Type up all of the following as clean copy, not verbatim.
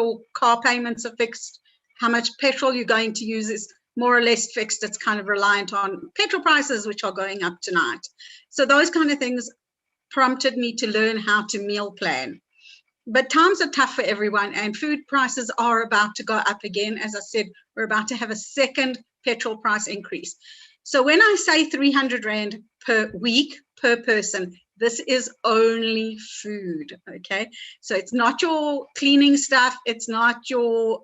your car payments are fixed. How much petrol you're going to use is more or less fixed. It's kind of reliant on petrol prices, which are going up tonight. So those kind of things prompted me to learn how to meal plan. But times are tough for everyone, and food prices are about to go up again. As I said, we're about to have a second petrol price increase. So when I say 300 Rand per week per person, this is only food, okay? So it's not your cleaning stuff, it's not your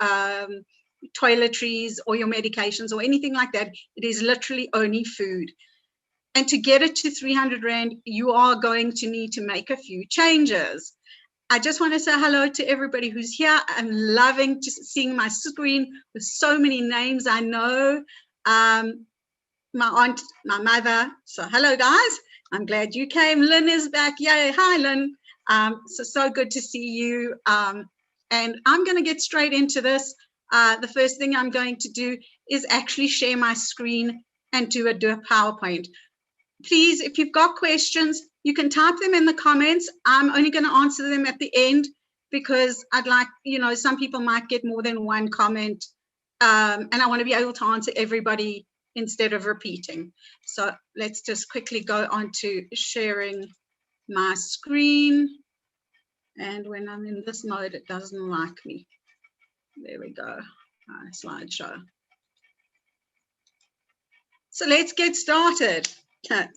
toiletries or your medications or anything like that. It is literally only food. And to get it to 300 Rand, you are going to need to make a few changes. I just want to say hello to everybody who's here. I'm loving just seeing my screen with so many names I know. My aunt, my mother. So hello, guys. I'm glad you came. Lynn is back. Yay. Hi, Lynn. So good to see you. And I'm going to get straight into this. The first thing I'm going to do is actually share my screen and do a PowerPoint. Please, if you've got questions, you can type them in the comments. I'm only going to answer them at the end because I'd like, some people might get more than one comment, and I want to be able to answer everybody instead of repeating. So let's just quickly go on to sharing my screen. And when I'm in this mode, it doesn't like me. There we go, slideshow. So let's get started.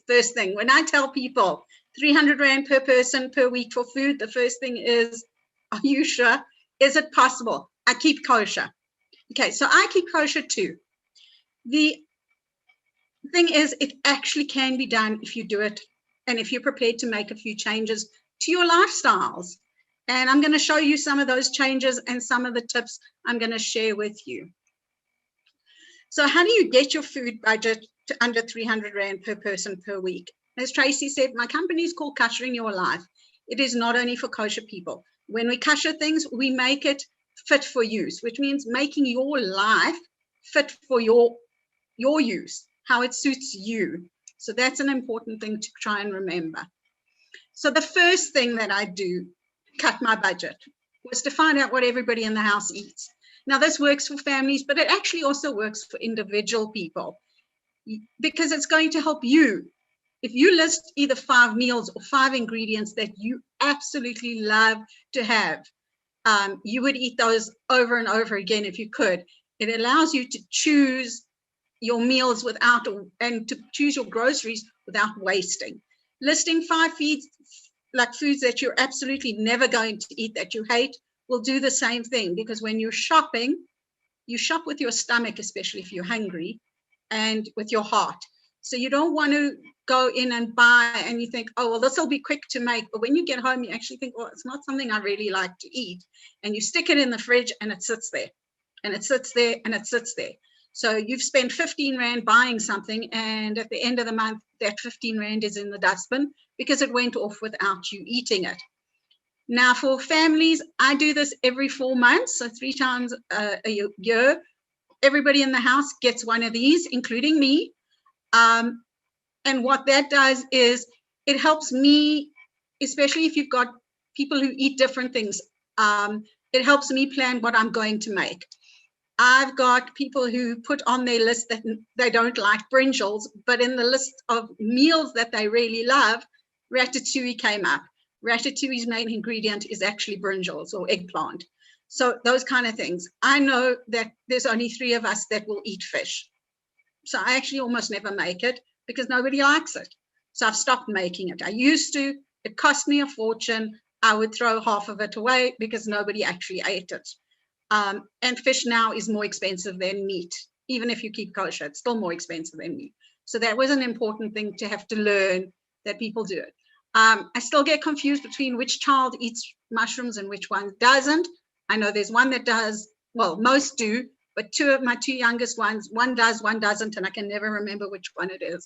First thing, when I tell people 300 Rand per person per week for food, the first thing is, are you sure? Is it possible? I keep kosher. Okay, so I keep kosher too. The thing is, it actually can be done if you do it and if you're prepared to make a few changes to your lifestyles. And I'm going to show you some of those changes and some of the tips I'm going to share with you. So how do you get your food budget to under 300 Rand per person per week? As Tracy said, my company is called Koshering Your Life. It is not only for kosher people. When we kosher things, we make it fit for use, which means making your life fit for your use, how it suits you. So that's an important thing to try and remember. So the first thing that I do, cut my budget, was to find out what everybody in the house eats. Now, this works for families, but it actually also works for individual people because it's going to help you. If you list either 5 meals or 5 ingredients that you absolutely love to have, you would eat those over and over again if you could. It allows you to choose your meals and to choose your groceries without wasting. Listing 5 foods that you're absolutely never going to eat, that you hate, will do the same thing, because when you're shopping, you shop with your stomach, especially if you're hungry, and with your heart. So you don't want to go in and buy and you think, oh, well, this will be quick to make. But when you get home, you actually think, well, it's not something I really like to eat. And you stick it in the fridge and it sits there and it sits there and it sits there. So you've spent 15 Rand buying something, and at the end of the month, that 15 Rand is in the dustbin because it went off without you eating it. Now, for families, I do this every 4 months, so 3 times a year. Everybody in the house gets one of these, including me. And what that does is it helps me, especially if you've got people who eat different things, it helps me plan what I'm going to make. I've got people who put on their list that they don't like brinjals, but in the list of meals that they really love, ratatouille came up. Ratatouille's main ingredient is actually brinjals or eggplant. So those kind of things. I know that there's only 3 of us that will eat fish. So I actually almost never make it because nobody likes it. So I've stopped making it. I used to. It cost me a fortune. I would throw half of it away because nobody actually ate it. And fish now is more expensive than meat. Even if you keep kosher, it's still more expensive than meat. So that was an important thing to have to learn, that people do it. I still get confused between which child eats mushrooms and which one doesn't. I know there's one that does, well, most do, but 2 of my 2 youngest ones, one does, one doesn't, and I can never remember which one it is.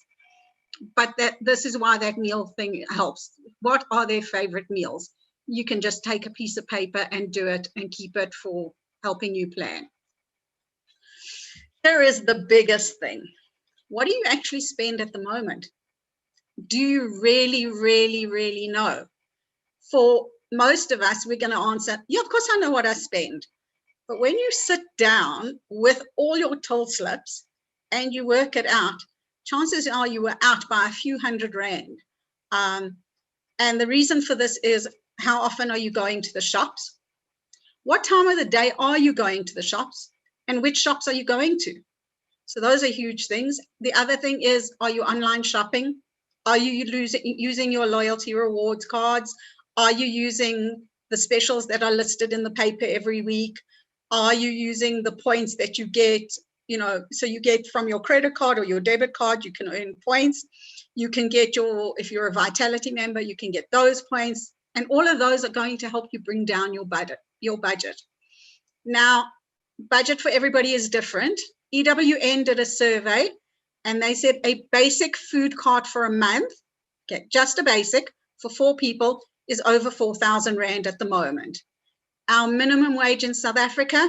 But this is why that meal thing helps. What are their favorite meals? You can just take a piece of paper and do it and keep it for helping you plan. Here is the biggest thing. What do you actually spend at the moment? Do you really, really, really know? For most of us, we're going to answer, yeah, of course I know what I spend. But when you sit down with all your till slips and you work it out, chances are you were out by a few £100. And the reason for this is, how often are you going to the shops? What time of the day are you going to the shops? And which shops are you going to? So those are huge things. The other thing is, are you online shopping? Are you using your loyalty rewards cards? Are you using the specials that are listed in the paper every week? Are you using the points that you get, so you get from your credit card or your debit card, you can earn points. You can get if you're a Vitality member, you can get those points. And all of those are going to help you bring down your budget. Now, budget for everybody is different. EWN did a survey and they said a basic food cart for a month, okay, just a basic for 4 people, is over 4,000 Rand at the moment. Our minimum wage in South Africa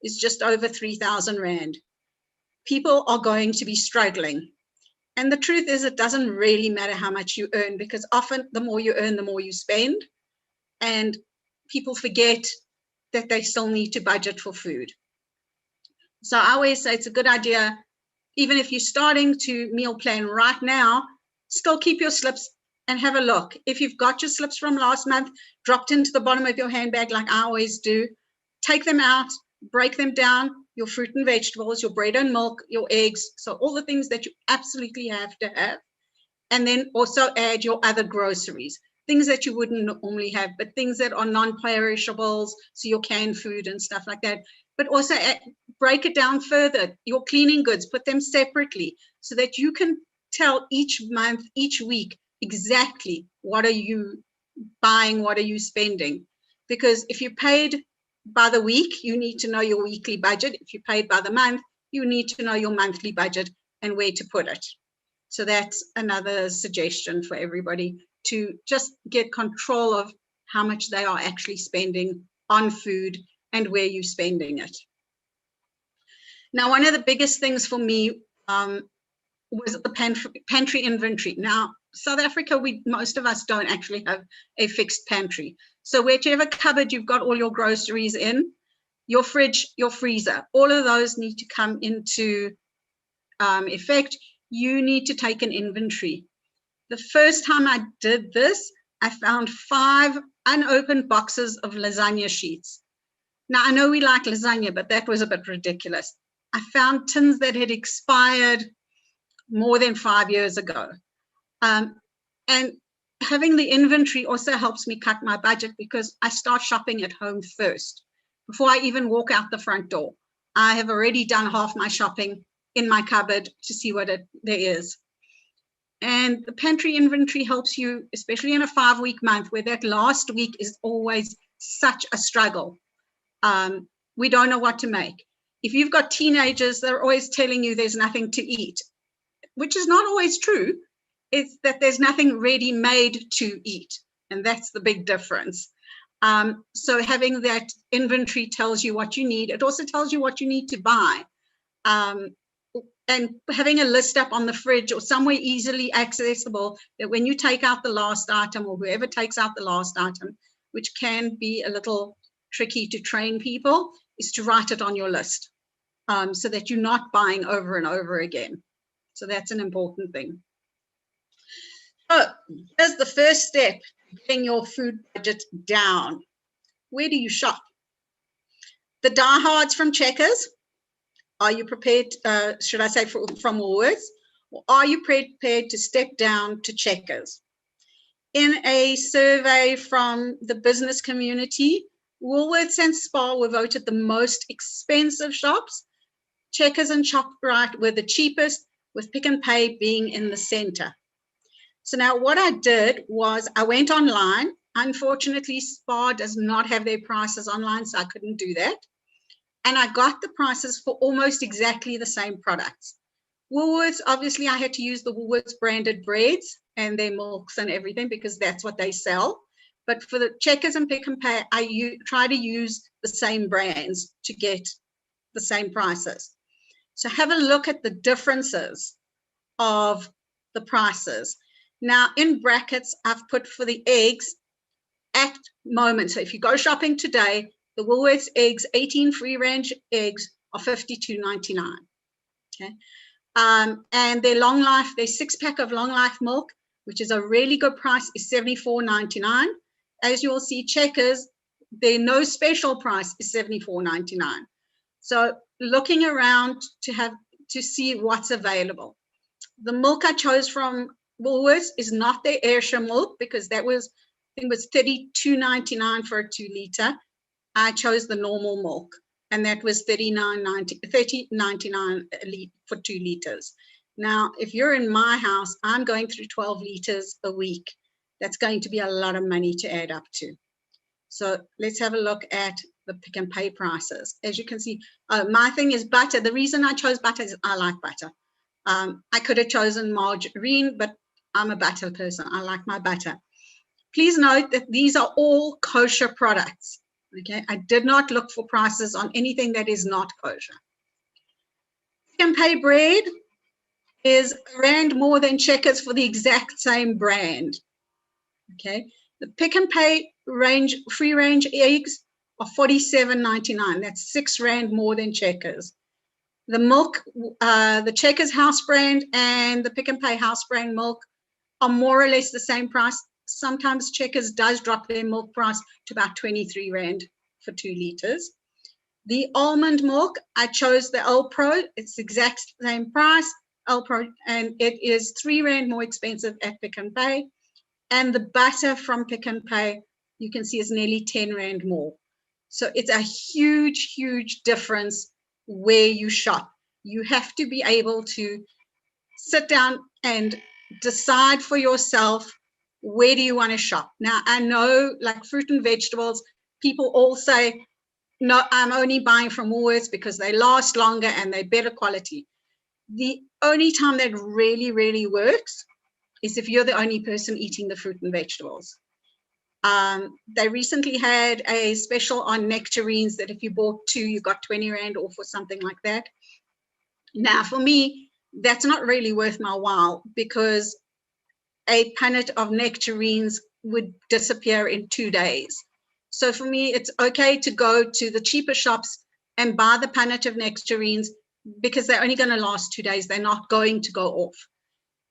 is just over 3,000 Rand. People are going to be struggling. And the truth is, it doesn't really matter how much you earn, because often the more you earn, the more you spend. And people forget that they still need to budget for food. So I always say it's a good idea, even if you're starting to meal plan right now, still keep your slips and have a look. If you've got your slips from last month dropped into the bottom of your handbag, like I always do, take them out, break them down, your fruit and vegetables, your bread and milk, your eggs, so all the things that you absolutely have to have. And then also add your other groceries, things that you wouldn't normally have, but things that are non-perishables, so your canned food and stuff like that. But also break it down further, your cleaning goods, put them separately so that you can tell each month, each week, exactly what are you buying, what are you spending. Because if you paid by the week, you need to know your weekly budget. If you paid by the month, you need to know your monthly budget and where to put it. So that's another suggestion for everybody, to just get control of how much they are actually spending on food and where you're spending it. Now, one of the biggest things for me was the pantry inventory. Now, South Africa, most of us don't actually have a fixed pantry. So whichever cupboard you've got all your groceries in, your fridge, your freezer, all of those need to come into effect. You need to take an inventory. The first time I did this, I found 5 unopened boxes of lasagna sheets. Now, I know we like lasagna, but that was a bit ridiculous. I found tins that had expired more than 5 years ago. And having the inventory also helps me cut my budget, because I start shopping at home first. Before I even walk out the front door, I have already done half my shopping in my cupboard to see what there is. And the pantry inventory helps you, especially in a 5-week month, where that last week is always such a struggle. We don't know what to make. If you've got teenagers, they're always telling you there's nothing to eat, which is not always true. It's that there's nothing ready-made to eat, and that's the big difference. So having that inventory tells you what you need. It also tells you what you need to buy. And having a list up on the fridge or somewhere easily accessible, that when you take out the last item, or whoever takes out the last item, which can be a little tricky to train people, is to write it on your list, so that you're not buying over and over again. So that's an important thing. So here's the first step, getting your food budget down. Where do you shop? The diehards from Checkers. Are you prepared, should I say from Woolworths, or are you prepared to step down to Checkers? In a survey from the business community, Woolworths and Spar were voted the most expensive shops. Checkers and Shoprite were the cheapest, with Pick n Pay being in the center. So now what I did was I went online. Unfortunately, Spar does not have their prices online, so I couldn't do that. And I got the prices for almost exactly the same products. Woolworths, obviously, I had to use the Woolworths branded breads and their milks and everything, because that's what they sell. But for the Checkers and Pick n Pay, I try to use the same brands to get the same prices. So have a look at the differences of the prices. Now, in brackets, I've put for the eggs at moment. So if you go shopping today, The Woolworths eggs, 18 free-range eggs, are $52.99. Okay, and their long life, their 6-pack of long life milk, which is a really good price, is $74.99. As you will see, Checkers, their no special price is $74.99. So looking around to see what's available. The milk I chose from Woolworths is not their Ayrshire milk, because that was, I think, was $32.99 for a 2-liter. I chose the normal milk, and that was $30.99 for 2 liters. Now, if you're in my house, I'm going through 12 liters a week. That's going to be a lot of money to add up to. So let's have a look at the Pick and Pay prices. As you can see, my thing is butter. The reason I chose butter is I like butter. I could have chosen margarine, but I'm a butter person. I like my butter. Please note that these are all kosher products. Okay, I did not look for prices on anything that is not kosher. Pick and Pay bread is rand more than Checkers for the exact same brand. Okay, the Pick and Pay range, free range eggs are $47.99. That's 6 rand more than Checkers. The milk, the Checkers house brand and the Pick and Pay house brand milk are more or less the same price. Sometimes Checkers does drop their milk price to about 23 rand for 2 liters. The almond milk, I chose the L Pro. It's the exact same price, L Pro, and it is 3 rand more expensive at Pick and Pay. And the butter from Pick and Pay, you can see, is nearly 10 rand more. So it's a huge, huge difference where you shop. You have to be able to sit down and decide for yourself, where do you want to shop? Now, I know, like fruit and vegetables, people all say, no, I'm only buying from Woolworths because they last longer and they're better quality. The only time that really, really works is if you're the only person eating the fruit and vegetables. They recently had a special on nectarines that if you bought 2, you got 20 rand off or something like that. Now, for me, that's not really worth my while, because a punnet of nectarines would disappear in 2 days. So for me, it's okay to go to the cheaper shops and buy the punnet of nectarines, because they're only going to last 2 days. They're not going to go off.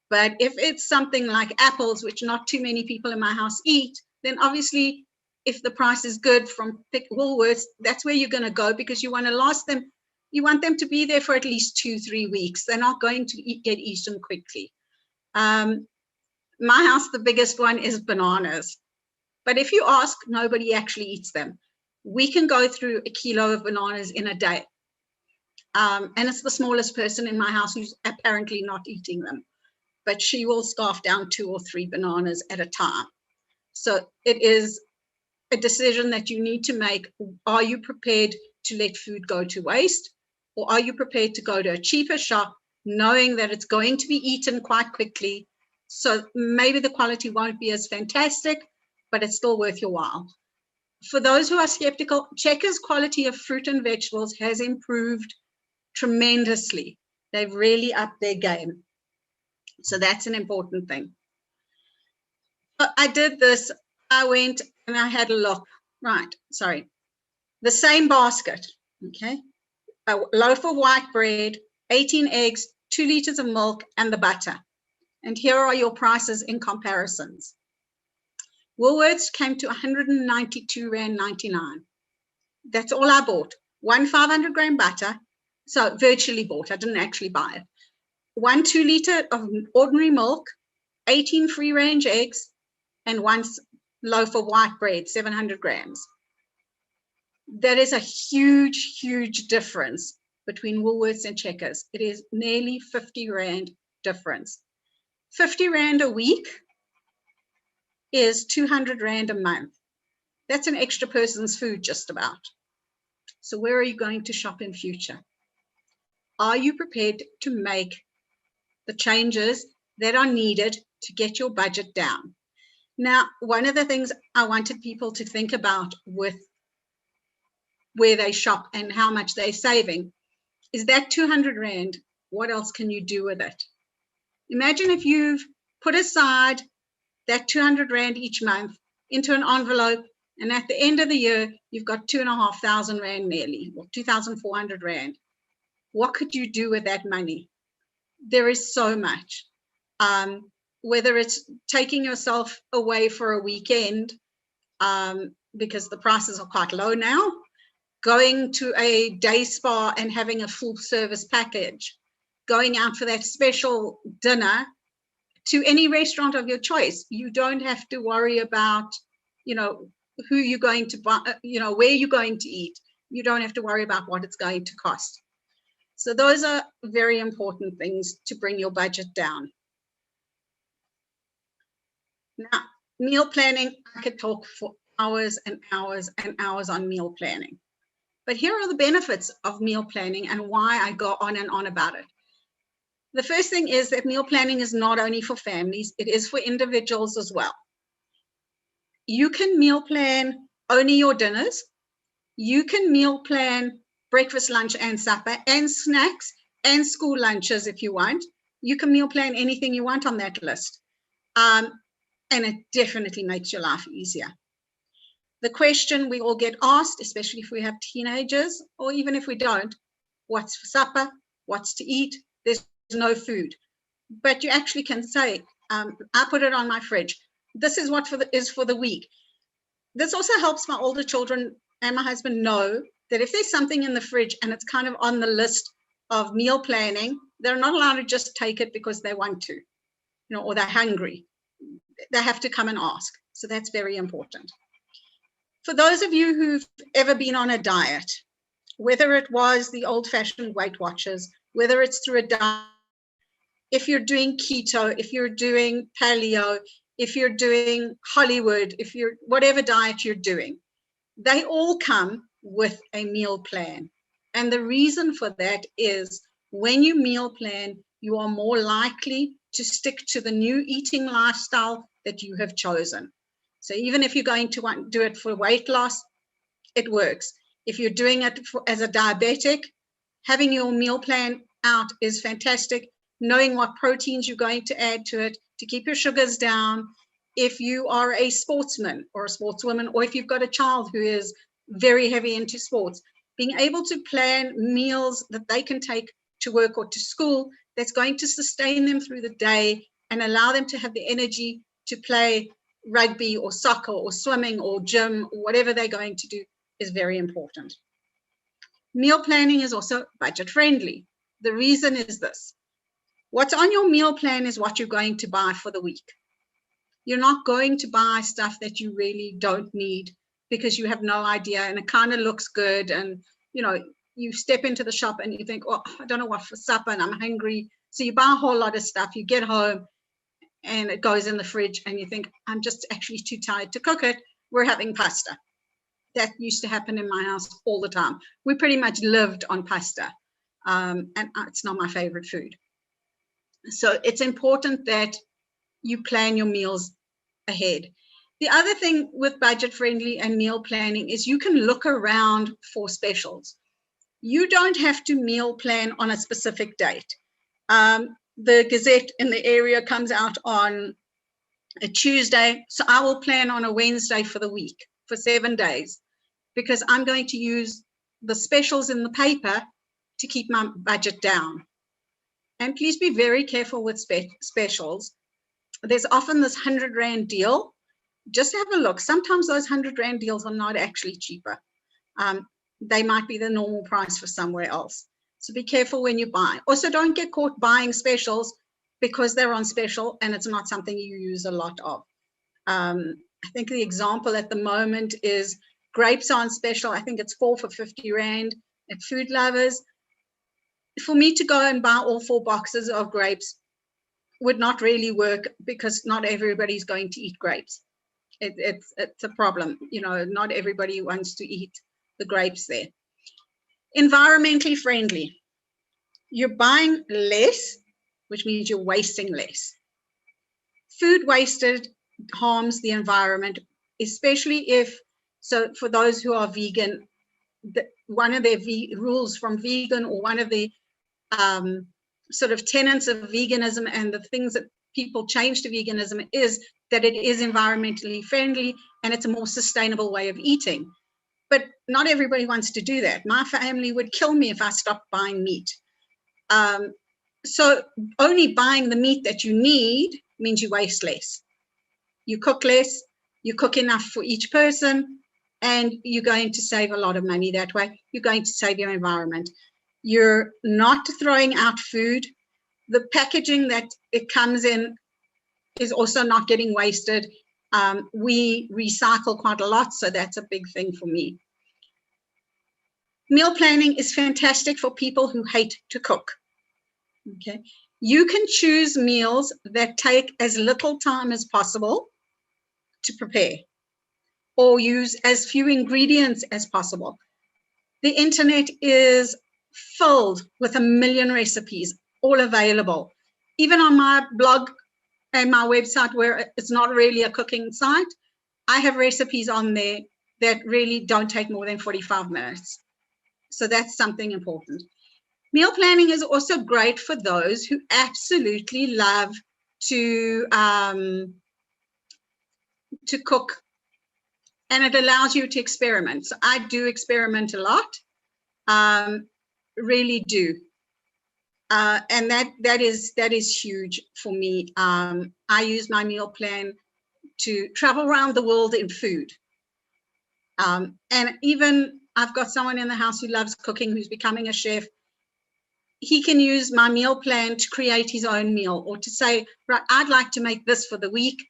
But if it's something like apples, which not too many people in my house eat, then obviously if the price is good from Woolworths, that's where you're going to go, because you want to last them. You want them to be there for at least 2-3 weeks. They're not going to get eaten quickly. My house, the biggest one is bananas. But if you ask, nobody actually eats them. We can go through a kilo of bananas in a day. And it's the smallest person in my house who's apparently not eating them. But she will scarf down 2 or 3 bananas at a time. So it is a decision that you need to make. Are you prepared to let food go to waste? Or are you prepared to go to a cheaper shop, knowing that it's going to be eaten quite quickly? So maybe the quality won't be as fantastic, but it's still worth your while. For those who are skeptical, Checkers' quality of fruit and vegetables has improved tremendously. They've really upped their game. So that's an important thing. But I did this. I went and I had a look. Right, sorry. The same basket, okay? A loaf of white bread, 18 eggs, 2 liters of milk, and the butter. And here are your prices in comparisons. Woolworths came to 192 rand 99. That's all I bought. 1 500 gram butter. So virtually bought. I didn't actually buy it. 1 2 liter of ordinary milk, 18 free range eggs, and 1 loaf of white bread, 700 grams. That is a huge, huge difference between Woolworths and Checkers. It is nearly 50 rand difference. 50 rand a week is 200 rand a month. That's an extra person's food, just about. So where are you going to shop in future? Are you prepared to make the changes that are needed to get your budget down? Now, one of the things I wanted people to think about with where they shop and how much they're saving is that 200 rand, what else can you do with it? Imagine if you've put aside that 200 rand each month into an envelope And at the end of the year, you've got 2,500 Rand nearly, or 2,400 Rand. What could you do with that money? There is so much. Whether it's taking yourself away for a weekend, because the prices are quite low now, going to a day spa and having a full service package, going out for that special dinner to any restaurant of your choice. You don't have to worry about, who you're going to buy, where you're going to eat. You don't have to worry about what it's going to cost. So those are very important things to bring your budget down. Now, meal planning, I could talk for hours and hours and hours on meal planning. But here are the benefits of meal planning and why I go on and on about it. The first thing is that meal planning is not only for families, it is for individuals as well. You can meal plan only your dinners. You can meal plan breakfast, lunch, and supper, and snacks, and school lunches if you want. You can meal plan anything you want on that list. And it definitely makes your life easier. The question we all get asked, especially if we have teenagers, or even if we don't, what's for supper? What's to eat? There's no food. But you actually can say, I put it on my fridge. This is what is for the week. This also helps my older children and my husband know that if there's something in the fridge and it's kind of on the list of meal planning, they're not allowed to just take it because they want to, or they're hungry. They have to come and ask. So that's very important. For those of you who've ever been on a diet, whether it was the old-fashioned Weight Watchers, whether it's through a diet, if you're doing keto, if you're doing paleo, if you're doing Hollywood, if you're whatever diet you're doing, they all come with a meal plan. And the reason for that is when you meal plan, you are more likely to stick to the new eating lifestyle that you have chosen. So even if you're going to do it for weight loss, it works. If you're doing it as a diabetic, having your meal plan out is fantastic. Knowing what proteins you're going to add to it to keep your sugars down. If you are a sportsman or a sportswoman, or if you've got a child who is very heavy into sports, being able to plan meals that they can take to work or to school that's going to sustain them through the day and allow them to have the energy to play rugby or soccer or swimming or gym or whatever they're going to do is very important. Meal planning is also budget friendly. The reason is this. What's on your meal plan is what you're going to buy for the week. You're not going to buy stuff that you really don't need because you have no idea and it kind of looks good. And, you step into the shop and you think, oh, I don't know what for supper and I'm hungry. So you buy a whole lot of stuff. You get home and it goes in the fridge and you think, I'm just actually too tired to cook it. We're having pasta. That used to happen in my house all the time. We pretty much lived on pasta. And it's not my favorite food. So it's important that you plan your meals ahead. The other thing with budget friendly and meal planning is you can look around for specials. You don't have to meal plan on a specific date. The Gazette in the area comes out on a Tuesday, so I will plan on a Wednesday for the week, for 7 days, because I'm going to use the specials in the paper to keep my budget down. And please be very careful with specials. There's often this 100 Rand deal. Just have a look. Sometimes those 100 Rand deals are not actually cheaper. They might be the normal price for somewhere else. So be careful when you buy. Also, don't get caught buying specials because they're on special and it's not something you use a lot of. I think the example at the moment is grapes on special. I think it's 4 for 50 Rand at Food Lovers. For me to go and buy all 4 boxes of grapes would not really work because not everybody's going to eat grapes. It's a problem. Not everybody wants to eat the grapes there. Environmentally friendly. You're buying less, which means you're wasting less. Food wasted harms the environment, especially so for those who are vegan, one of their rules from vegan, or one of the sort of tenets of veganism and the things that people change to veganism is that it is environmentally friendly and it's a more sustainable way of eating. But not everybody wants to do that. My family would kill me if I stopped buying meat. So only buying the meat that you need means you waste less. You cook less, you cook enough for each person, and you're going to save a lot of money that way. You're going to save your environment. You're not throwing out food. The packaging that it comes in is also not getting wasted. We recycle quite a lot, so that's a big thing for me. Meal planning is fantastic for people who hate to cook. Okay, you can choose meals that take as little time as possible to prepare, or use as few ingredients as possible. The internet is filled with a million recipes, all available. Even on my blog and my website, where it's not really a cooking site, I have recipes on there that really don't take more than 45 minutes. So that's something important. Meal planning is also great for those who absolutely love to cook, and it allows you to experiment. So I do experiment a lot, really do. And that is huge for me. I use my meal plan to travel around the world in food. And even I've got someone in the house who loves cooking, who's becoming a chef. He can use my meal plan to create his own meal, or to say, right, I'd like to make this for the week.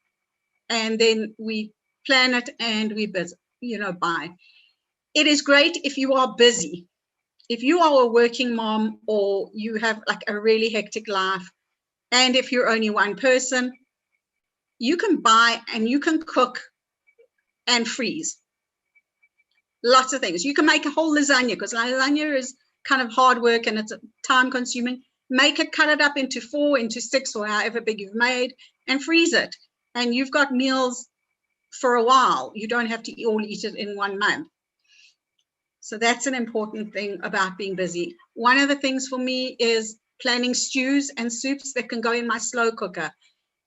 And then we plan it and we buy. It is great if you are busy. If you are a working mom, or you have like a really hectic life, and if you're only one person, you can buy and you can cook and freeze lots of things. You can make a whole lasagna, because lasagna is kind of hard work and it's time consuming. Make it, cut it up into 4, into 6, or however big you've made, and freeze it. And you've got meals for a while. You don't have to all eat it in 1 month. So that's an important thing about being busy. One of the things for me is planning stews and soups that can go in my slow cooker.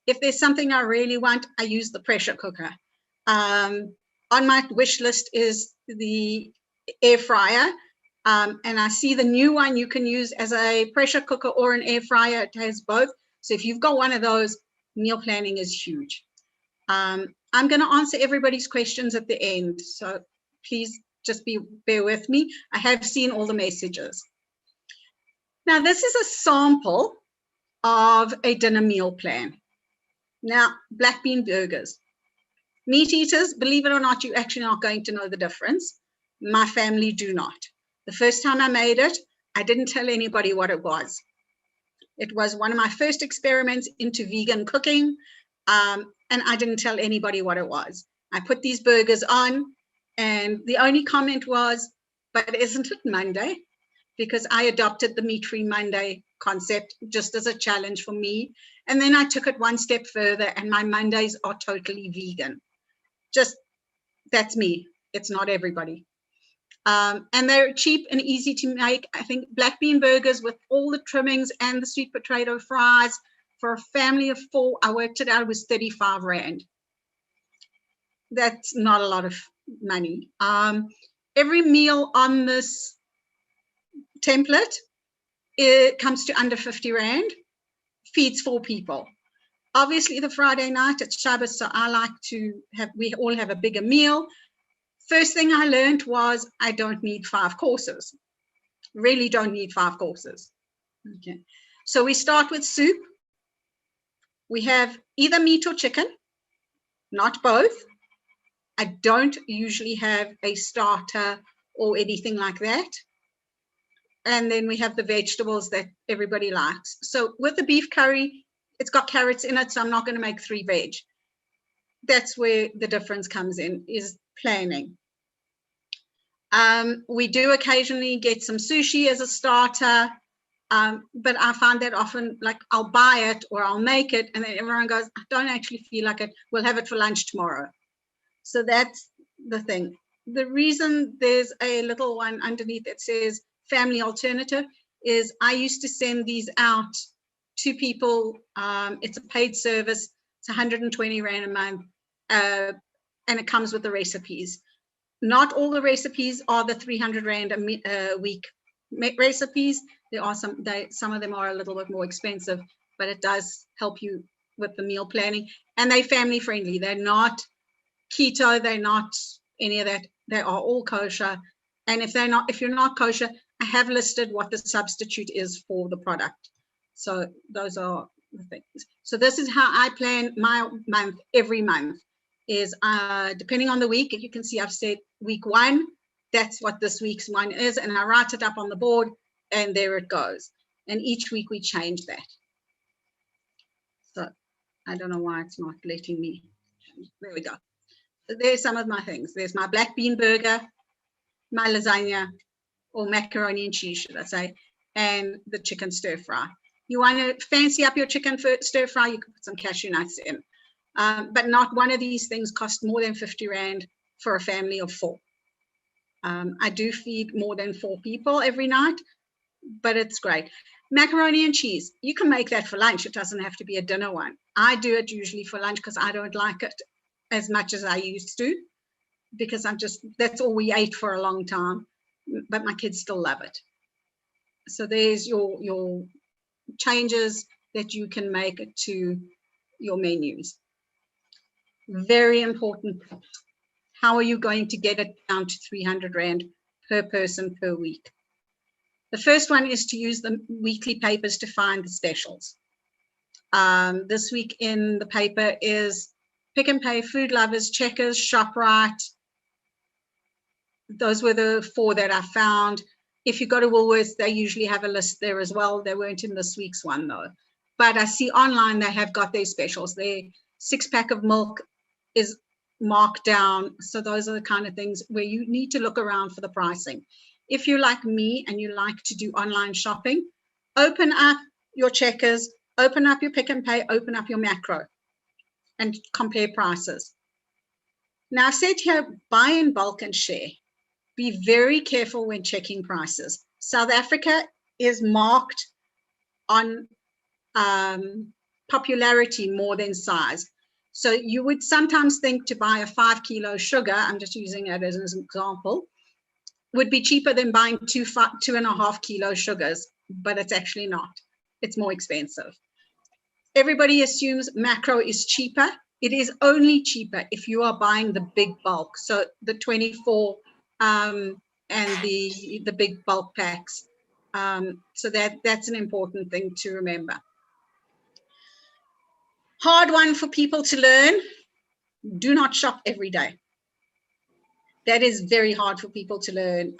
If there's something I really want, I use the pressure cooker. On my wish list is the air fryer. And I see the new one you can use as a pressure cooker or an air fryer. It has both. So if you've got one of those, meal planning is huge. I'm going to answer everybody's questions at the end. So please just bear with me. I have seen all the messages. Now, this is a sample of a dinner meal plan. Now, black bean burgers. Meat eaters, believe it or not, you're actually not going to know the difference. My family do not. The first time I made it, I didn't tell anybody what it was. It was one of my first experiments into vegan cooking, and I didn't tell anybody what it was. I put these burgers on, and the only comment was, but isn't it Monday? Because I adopted the meat-free Monday concept just as a challenge for me. And then I took it one step further, and my Mondays are totally vegan. Just, that's me. It's not everybody. And they're cheap and easy to make. I think black bean burgers with all the trimmings and the sweet potato fries for a family of 4, I worked it out, it was 35 Rand. That's not a lot of money. Every meal on this template, it comes to under 50 Rand, feeds 4 people. Obviously, the Friday night, it's Shabbos, so I like to we all have a bigger meal. First thing I learned was I don't need 5 courses. Really don't need 5 courses. Okay. So we start with soup. We have either meat or chicken, not both. I don't usually have a starter or anything like that. And then we have the vegetables that everybody likes. So with the beef curry, it's got carrots in it, so I'm not going to make 3 veg. That's where the difference comes in, is planning. We do occasionally get some sushi as a starter, but I find that often, like, I'll buy it or I'll make it, and then everyone goes, I don't actually feel like it. We'll have it for lunch tomorrow. So that's the thing. The reason there's a little one underneath that says family alternative is I used to send these out 2 people. It's a paid service. It's 120 Rand a month, and it comes with the recipes. Not all the recipes are the 300 Rand a week recipes. There are some of them are a little bit more expensive, but it does help you with the meal planning. And they're family friendly. They're not keto. They're not any of that. They are all kosher. And if you're not kosher, I have listed what the substitute is for the product. So those are the things. So this is how I plan my month every month. Is depending on the week. You can see I've said week 1, that's what this week's one is, and I write it up on the board, and there it goes. And each week we change that. So I don't know why it's not letting me. There we go. So there's some of my things. There's my black bean burger, my lasagna, or macaroni and cheese, should I say, and the chicken stir fry. You want to fancy up your chicken stir fry, you can put some cashew nuts in. But not one of these things cost more than 50 Rand for a family of 4. I do feed more than 4 people every night, but it's great. Macaroni and cheese, you can make that for lunch. It doesn't have to be a dinner one. I do it usually for lunch because I don't like it as much as I used to, because that's all we ate for a long time, but my kids still love it. So there's your changes that you can make to your menus. Very important. How are you going to get it down to 300 Rand per person per week? The first one is to use the weekly papers to find the specials. This week in the paper is Pick and Pay, Food Lovers, Checkers, ShopRite. Those were the 4 that I found. If you go to Woolworths, they usually have a list there as well. They weren't in this week's one though. But I see online they have got their specials. Their 6-pack of milk is marked down. So those are the kind of things where you need to look around for the pricing. If you're like me and you like to do online shopping, open up your Checkers, open up your Pick and Pay, open up your Macro and compare prices. Now I've said here, buy in bulk and share. Be very careful when checking prices. South Africa is marked on popularity more than size. So you would sometimes think to buy a 5-kilo sugar, I'm just using it as an example, would be cheaper than buying 2.5 kilo sugars, but it's actually not. It's more expensive. Everybody assumes Macro is cheaper. It is only cheaper if you are buying the big bulk. So the 24 and the big bulk packs. So that's an important thing to remember. Hard one for people to learn. Do not shop every day. That is very hard for people to learn.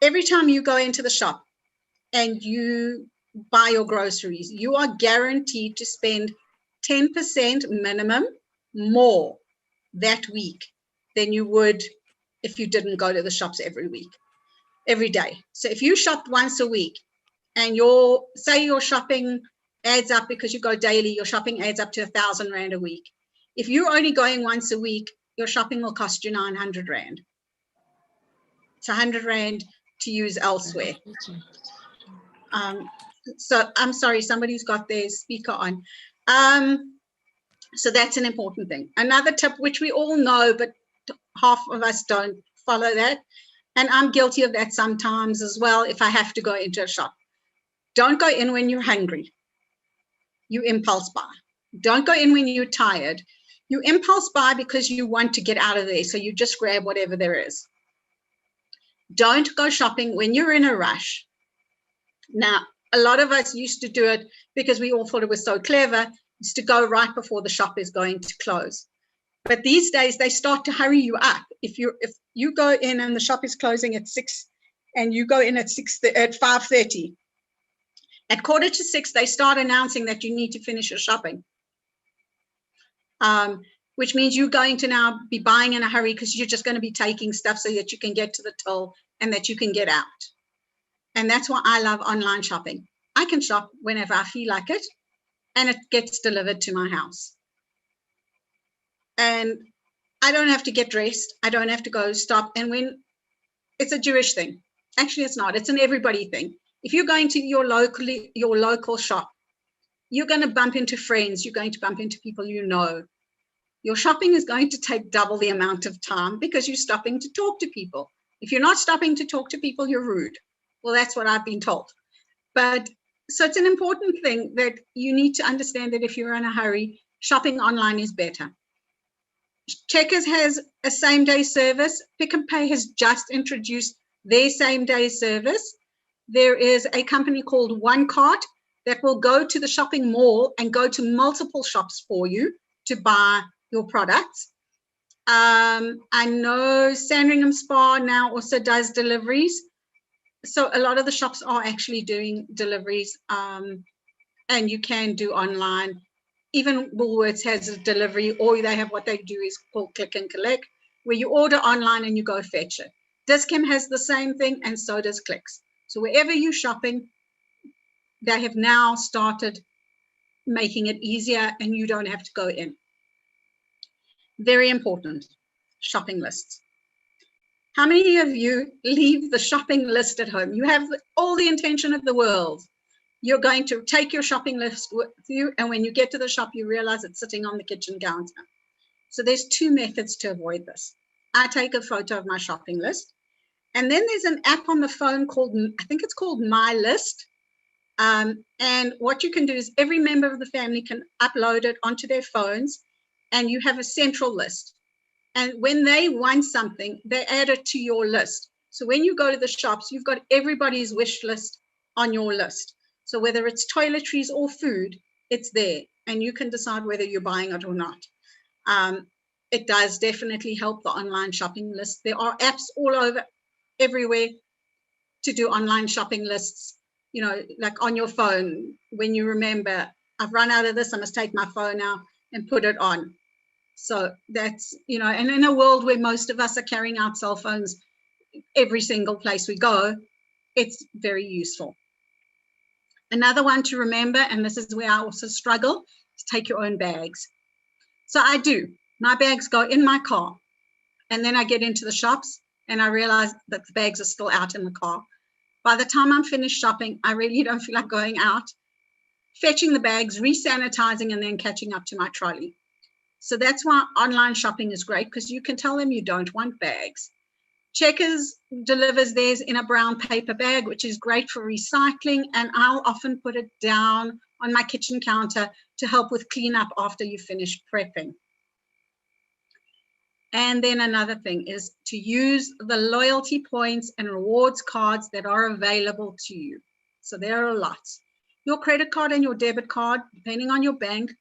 Every time you go into the shop and you buy your groceries, you are guaranteed to spend 10% minimum more that week than you would if you didn't go to the shops every day. So if you shopped once a week and say your shopping adds up, because you go daily, your shopping adds up to 1,000 Rand a week. If you're only going once a week, your shopping will cost you 900 Rand. It's 100 Rand to use elsewhere. So I'm sorry, somebody's got their speaker on. So that's an important thing. Another tip, which we all know, but half of us don't follow that. And I'm guilty of that sometimes as well if I have to go into a shop. Don't go in when you're hungry. You impulse buy. Don't go in when you're tired. You impulse buy because you want to get out of there. So you just grab whatever there is. Don't go shopping when you're in a rush. Now, a lot of us used to do it because we all thought it was so clever, is to go right before the shop is going to close. But these days they start to hurry you up. If you go in and the shop is closing at 6 and you go in at 5:30, at 5:45, they start announcing that you need to finish your shopping, which means you're going to now be buying in a hurry because you're just going to be taking stuff so that you can get to the till and that you can get out. And that's why I love online shopping. I can shop whenever I feel like it, and it gets delivered to my house. And I don't have to get dressed. I don't have to go stop. And when it's a Jewish thing, actually it's not, it's an everybody thing. If you're going to your local shop, you're going to bump into friends, you're going to bump into people you know. Your shopping is going to take double the amount of time because you're stopping to talk to people. If you're not stopping to talk to people, you're rude. Well, that's what I've been told. But so it's an important thing that you need to understand that if you're in a hurry, shopping online is better. Checkers has a same-day service. Pick n Pay has just introduced their same-day service. There is a company called One Cart that will go to the shopping mall and go to multiple shops for you to buy your products. I know Sandringham Spa now also does deliveries. So a lot of the shops are actually doing deliveries, and you can do online. Even Woolworths has a delivery, or they have what they do is called click and collect, where you order online and you go fetch it. Discam has the same thing, and so does Clicks. So wherever you're shopping, they have now started making it easier and you don't have to go in. Very important, shopping lists. How many of you leave the shopping list at home? You have all the intention of the world. You're going to take your shopping list with you, and when you get to the shop, you realize it's sitting on the kitchen counter. So there's two methods to avoid this. I take a photo of my shopping list, and then there's an app on the phone called, I think it's called My List. And what you can do is every member of the family can upload it onto their phones, and you have a central list. And when they want something, they add it to your list. So when you go to the shops, you've got everybody's wish list on your list. So whether it's toiletries or food, it's there, and you can decide whether you're buying it or not. It does definitely help the online shopping list. There are apps all over, everywhere, to do online shopping lists, you know, like on your phone. When you remember, I've run out of this, I must take my phone out and put it on. So that's, you know, and in a world where most of us are carrying out cell phones every single place we go, it's very useful. Another one to remember, and this is where I also struggle, is take your own bags. So I do. My bags go in my car, and then I get into the shops and I realize that the bags are still out in the car. By the time I'm finished shopping, I really don't feel like going out, fetching the bags, re-sanitizing, and then catching up to my trolley. So that's why online shopping is great, because you can tell them you don't want bags. Checkers delivers theirs in a brown paper bag, which is great for recycling, and I'll often put it down on my kitchen counter to help with cleanup after you finish prepping. And then another thing is to use the loyalty points and rewards cards that are available to you. So there are lots. Your credit card and your debit card, depending on your bank,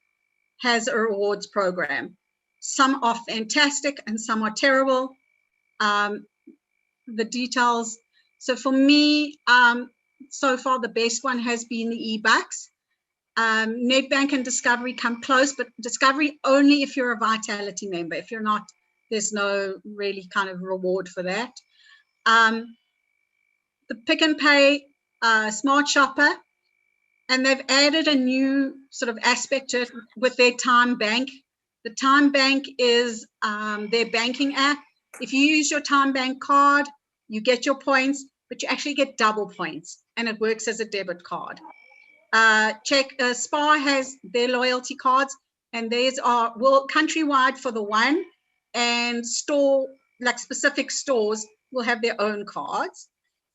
has a rewards program. Some are fantastic and some are terrible. The details. So for me, so far the best one has been the e-bucks. Nedbank and Discovery come close, but Discovery only if you're a Vitality member. If you're not, there's no really kind of reward for that. The Pick n Pay Smart Shopper, and they've added a new sort of aspect to it with their Time Bank. The Time Bank is their banking app. If you use your Time Bank card, you get your points, but you actually get double points, and it works as a debit card. Spa has their loyalty cards, and theirs are countrywide for the one, and specific stores will have their own cards.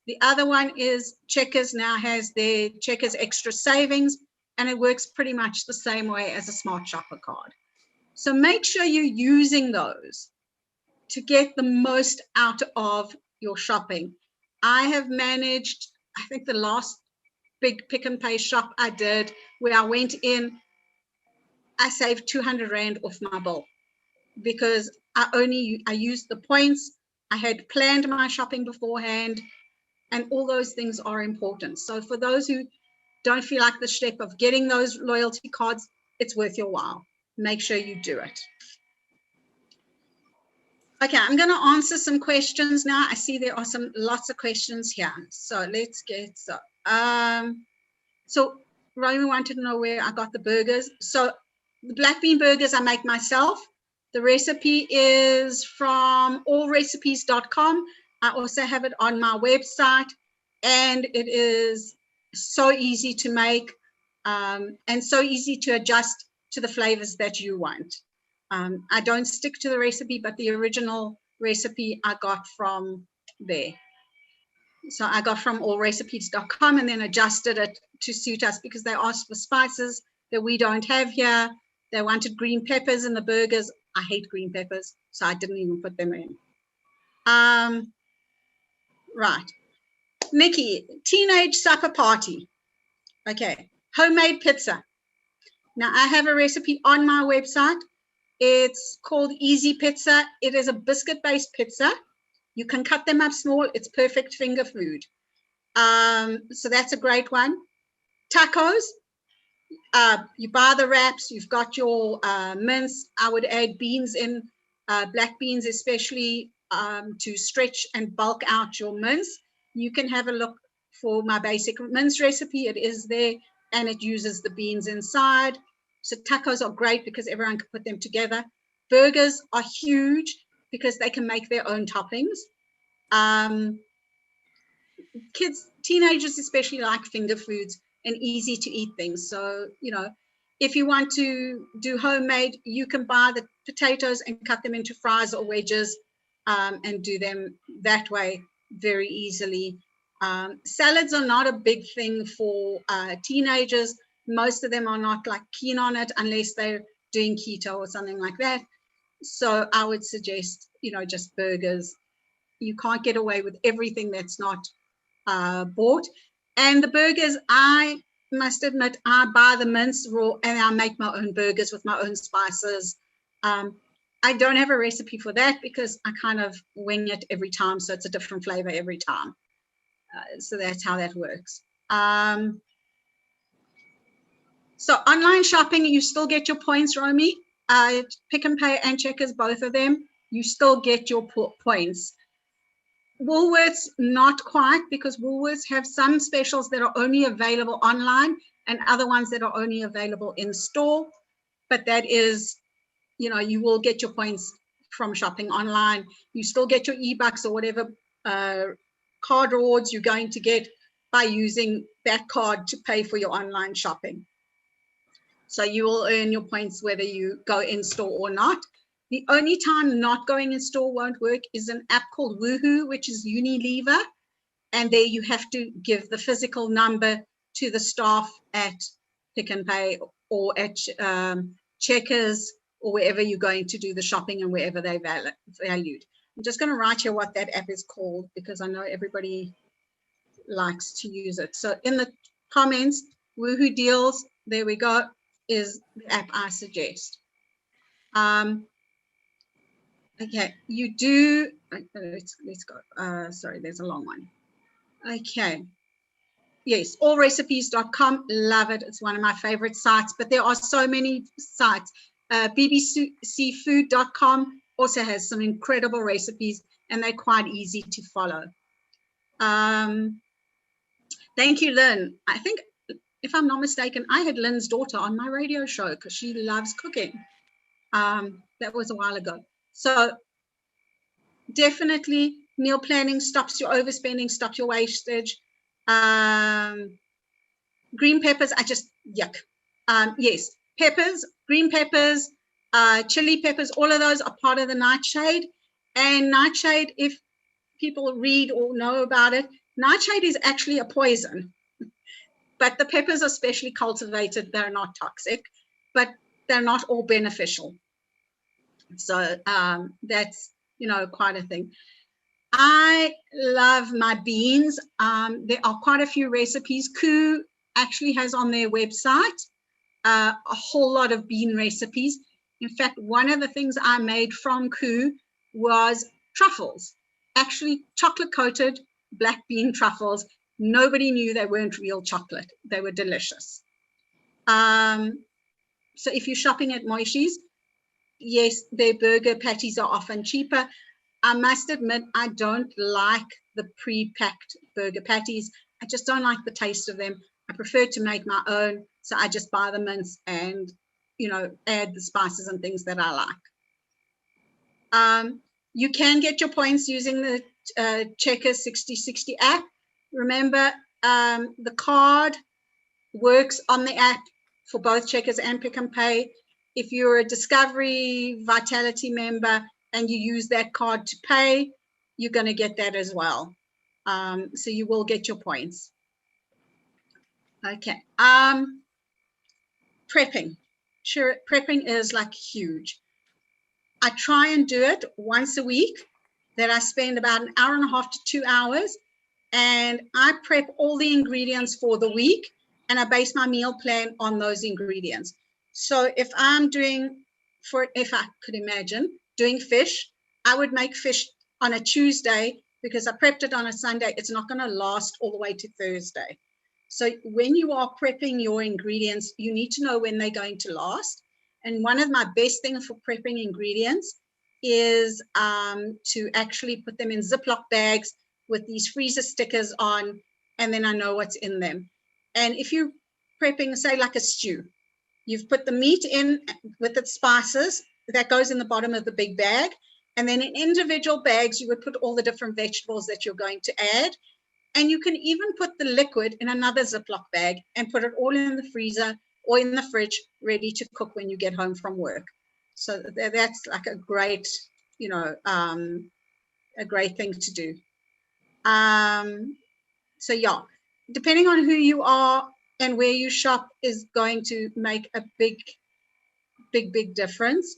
The other one is Checkers now has their Checkers Extra Savings, and it works pretty much the same way as a Smart Shopper card. So make sure you're using those to get the most out of your shopping. I have managed, I think the last big Pick n Pay shop I did, where I went in, I saved 200 Rand off my bill because I used the points. I had planned my shopping beforehand, and all those things are important. So for those who don't feel like the step of getting those loyalty cards, it's worth your while. Make sure you do it. Okay, I'm going to answer some questions now. I see there are lots of questions here. So let's get so Romy wanted to know where I got the burgers. So the black bean burgers I make myself. The recipe is from allrecipes.com. I also have it on my website, and it is so easy to make and so easy to adjust to the flavors that you want. I don't stick to the recipe, but the original recipe I got from there. So I got from allrecipes.com and then adjusted it to suit us because they asked for spices that we don't have here. They wanted green peppers in the burgers. I hate green peppers, so I didn't even put them in. Right. Nikki, teenage supper party. Okay. Homemade pizza. Now, I have a recipe on my website. It's called Easy Pizza. It is a biscuit-based pizza. You can cut them up small. It's perfect finger food. So that's a great one. Tacos. You buy the wraps. You've got your mince. I would add beans in, black beans especially, to stretch and bulk out your mince. You can have a look for my basic mince recipe. It is there, and it uses the beans inside. So tacos are great because everyone can put them together. Burgers are huge because they can make their own toppings. Kids, teenagers especially, like finger foods and easy to eat things. So, you know, if you want to do homemade, you can buy the potatoes and cut them into fries or wedges and do them that way very easily. Salads are not a big thing for teenagers. Most of them are not like keen on it unless they're doing keto or something like that. So I would suggest, you know, just burgers. You can't get away with everything that's not bought. And the burgers, I must admit, I buy the mince raw and I make my own burgers with my own spices. I don't have a recipe for that because I kind of wing it every time, so it's a different flavor every time. So that's how that works. So online shopping, you still get your points, Romy. Pick and Pay and Checkers, both of them, you still get your points. Woolworths, not quite, because Woolworths have some specials that are only available online and other ones that are only available in store. But that is, you know, you will get your points from shopping online. You still get your e-bucks or whatever card rewards you're going to get by using that card to pay for your online shopping. So you will earn your points whether you go in store or not. The only time not going in store won't work is an app called Woohoo, which is Unilever. And there you have to give the physical number to the staff at Pick and Pay or at Checkers or wherever you're going to do the shopping and wherever they're valued. I'm just going to write here what that app is called because I know everybody likes to use it. So in the comments, Woohoo Deals, there we go, is the app I suggest. Okay, you do, let's go, sorry, there's a long one. Okay, yes, allrecipes.com, love it. It's one of my favorite sites, but there are so many sites. bbcfood.com also has some incredible recipes and they're quite easy to follow. Thank you, Lynn. I think, if I'm not mistaken, I had Lynn's daughter on my radio show because she loves cooking. That was a while ago. So definitely meal planning stops your overspending, stops your wastage. Green peppers, I just, yuck. Yes, peppers, green peppers, chili peppers, all of those are part of the nightshade. And nightshade, if people read or know about it, nightshade is actually a poison. But the peppers are specially cultivated. They're not toxic, but they're not all beneficial. So that's, you know, quite a thing. I love my beans. There are quite a few recipes. Koo actually has on their website a whole lot of bean recipes. In fact, one of the things I made from Koo was truffles, actually chocolate coated black bean truffles. Nobody knew they weren't real chocolate. They were delicious. So if you're shopping at Moishi's, yes, their burger patties are often cheaper. I must admit, I don't like the pre-packed burger patties. I just don't like the taste of them. I prefer to make my own. So I just buy the mince and, you know, add the spices and things that I like. You can get your points using the Checkers 6060 app. Remember, the card works on the app for both Checkers and Pick and Pay. If you're a Discovery Vitality member and you use that card to pay, you're going to get that as well. So you will get your points. Okay. Prepping. Sure, prepping is like huge. I try and do it once a week, that I spend about an hour and a half to 2 hours, and I prep all the ingredients for the week, and I base my meal plan on those ingredients. So if I'm doing, if I could imagine doing fish, I would make fish on a Tuesday because I prepped it on a Sunday. It's not going to last all the way to Thursday. So when you are prepping your ingredients, you need to know when they're going to last. And one of my best things for prepping ingredients is to actually put them in Ziploc bags with these freezer stickers on, and then I know what's in them. And if you're prepping, say, like a stew, you've put the meat in with its spices, that goes in the bottom of the big bag. And then in individual bags, you would put all the different vegetables that you're going to add. And you can even put the liquid in another Ziploc bag and put it all in the freezer or in the fridge, ready to cook when you get home from work. So that's like a great, you know, a great thing to do. So yeah, depending on who you are and where you shop is going to make a big difference.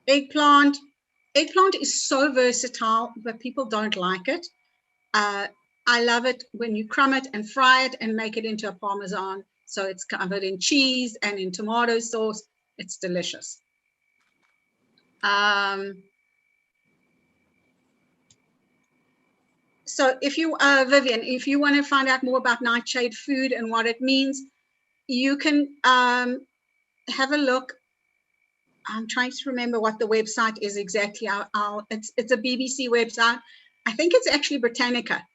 Eggplant is so versatile, but people don't like it. I love it when you crumb it and fry it and make it into a Parmesan. So it's covered in cheese and in tomato sauce. It's delicious. So if you, Vivian, if you want to find out more about Nightshade food and what it means, you can have a look. I'm trying to remember what the website is exactly. It's a BBC website. I think it's actually Britannica.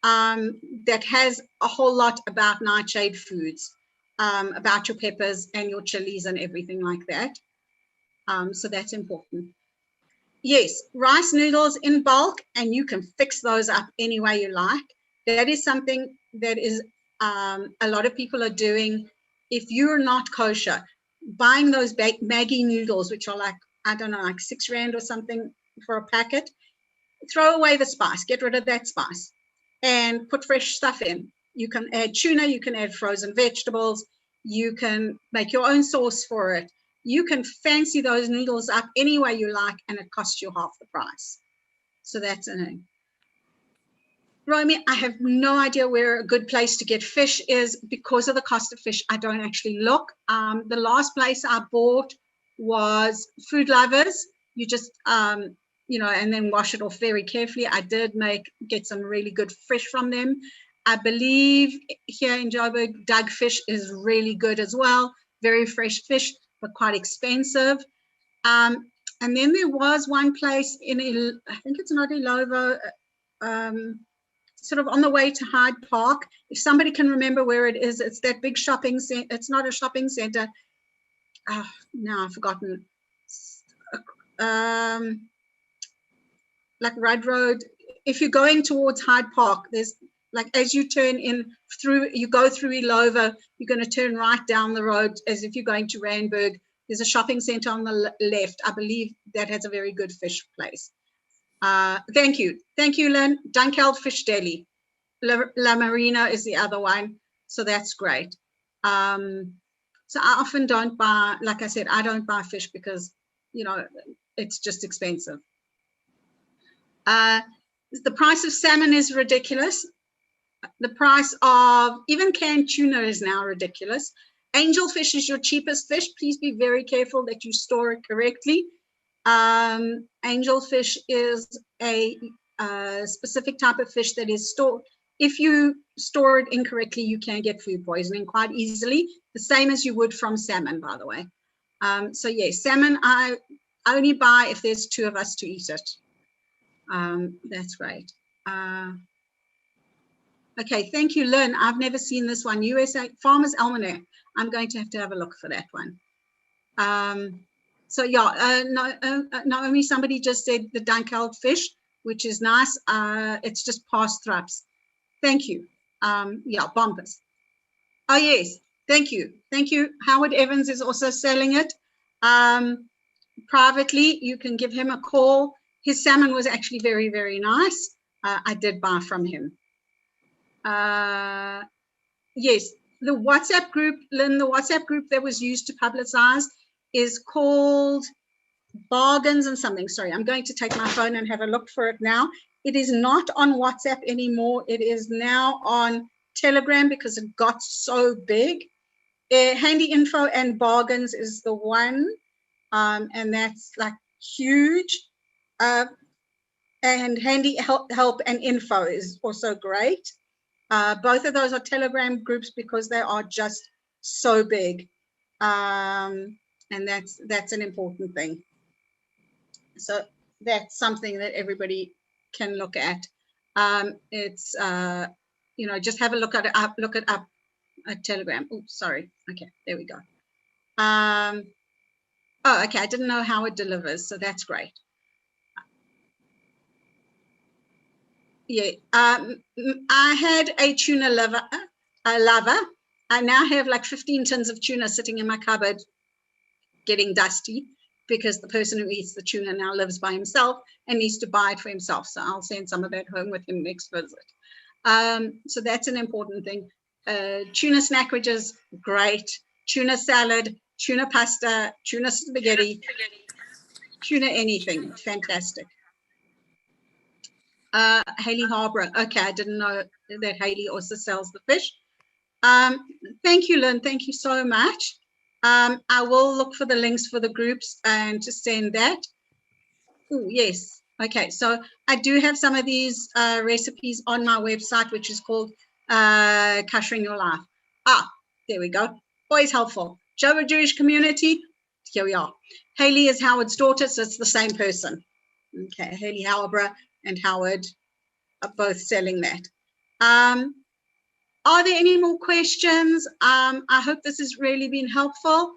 That has a whole lot about Nightshade foods, about your peppers and your chilies and everything like that. So that's important. Yes, rice noodles in bulk, and you can fix those up any way you like. That is something that is a lot of people are doing. If you're not kosher, buying those Maggi noodles, which are like, I don't know, like 6 Rand or something for a packet, throw away the spice, get rid of that spice, and put fresh stuff in. You can add tuna, you can add frozen vegetables, you can make your own sauce for it. You can fancy those noodles up any way you like, and it costs you half the price. So that's a thing. Romy, I have no idea where a good place to get fish is because of the cost of fish. I don't actually look. The last place I bought was Food Lovers. You just, you know, and then wash it off very carefully. I did get some really good fish from them. I believe here in Joburg, Doug Fish is really good as well. Very fresh fish, but quite expensive. And then there was one place in, I think it's not Ilovo, sort of on the way to Hyde Park. If somebody can remember where it is, it's that big shopping center. It's not a shopping center. No, I've forgotten. Like Rudd Road. If you're going towards Hyde Park, there's like, as you turn in through, you go through Ilovo, you're going to turn right down the road as if you're going to Randburg. There's a shopping center on the left. I believe that has a very good fish place. Thank you, Lynn. Dunkeld Fish Deli. La Marina is the other one, so that's great. So I often don't buy, like I said, I don't buy fish because, you know, it's just expensive. The price of salmon is ridiculous. The price of even canned tuna is now ridiculous. Angelfish is your cheapest fish. Please be very careful that you store it correctly. Angelfish is a specific type of fish that is stored. If you store it incorrectly, you can get food poisoning quite easily, the same as you would from salmon, by the way. So yes, salmon I only buy if there's 2 of us to eat it. That's great. Okay, thank you, Lynn. I've never seen this one. USA Farmers Almanac. I'm going to have a look for that one. So yeah, Naomi, somebody just said the Dunkeld fish. which is nice. It's just past thrups. Thank you. Yeah, bumpers. Oh, yes. Thank you. Thank you. Howard Evans is also selling it. Privately, you can give him a call. His salmon was actually very, very nice. I did buy from him. Yes, the WhatsApp group, Lynn, the WhatsApp group that was used to publicize is called Bargains and something. Sorry, I'm going to take my phone and have a look for it now. It is not on WhatsApp anymore. It is now on Telegram because it got so big. Handy Info and Bargains is the one, and that's like huge. And Handy Help and Info is also great. Both of those are Telegram groups because they are just so big, and that's an important thing. So that's something that everybody can look at. It's just have a look at it up. Look it up at Telegram. Oh, sorry. Okay, there we go. Oh, okay. I didn't know how it delivers, so that's great. Yeah. I had a tuna lover. I now have like 15 tins of tuna sitting in my cupboard, getting dusty, because the person who eats the tuna now lives by himself and needs to buy it for himself. So I'll send some of that home with him next visit. So that's an important thing. Tuna snackages, great. Tuna salad, tuna pasta, tuna spaghetti, tuna anything, fantastic. Haley Harborough. Okay, I didn't know that Haley also sells the fish. Thank you, Lynn. Thank you so much. I will look for the links for the groups and to send that. Oh, yes. Okay, so I do have some of these recipes on my website, which is called Kashering Your Life. There we go. Always helpful. Jehovah Jewish Community. Here we are. Haley is Howard's daughter, so it's the same person. Okay, Haley Harborough and Howard are both selling that. Are there any more questions? I hope this has really been helpful.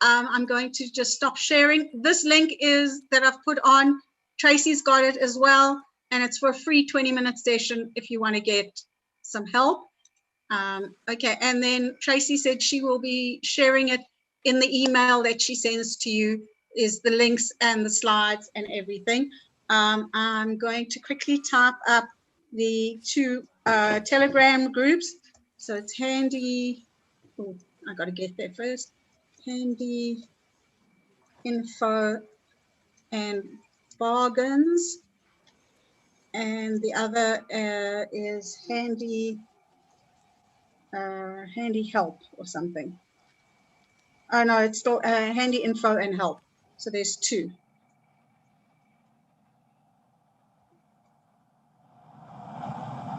I'm going to just stop sharing. This link is that I've put on. Tracy's got it as well, and it's for a free 20-minute session if you want to get some help. Okay, and then Tracy said she will be sharing it in the email that she sends to you, is the links and the slides and everything. I'm going to quickly type up the two Telegram groups. So it's Handy. Oh, I got to get there first. Handy Info and Bargains, and the other is Handy Help or something. Oh no, it's still Handy Info and Help. So there's two.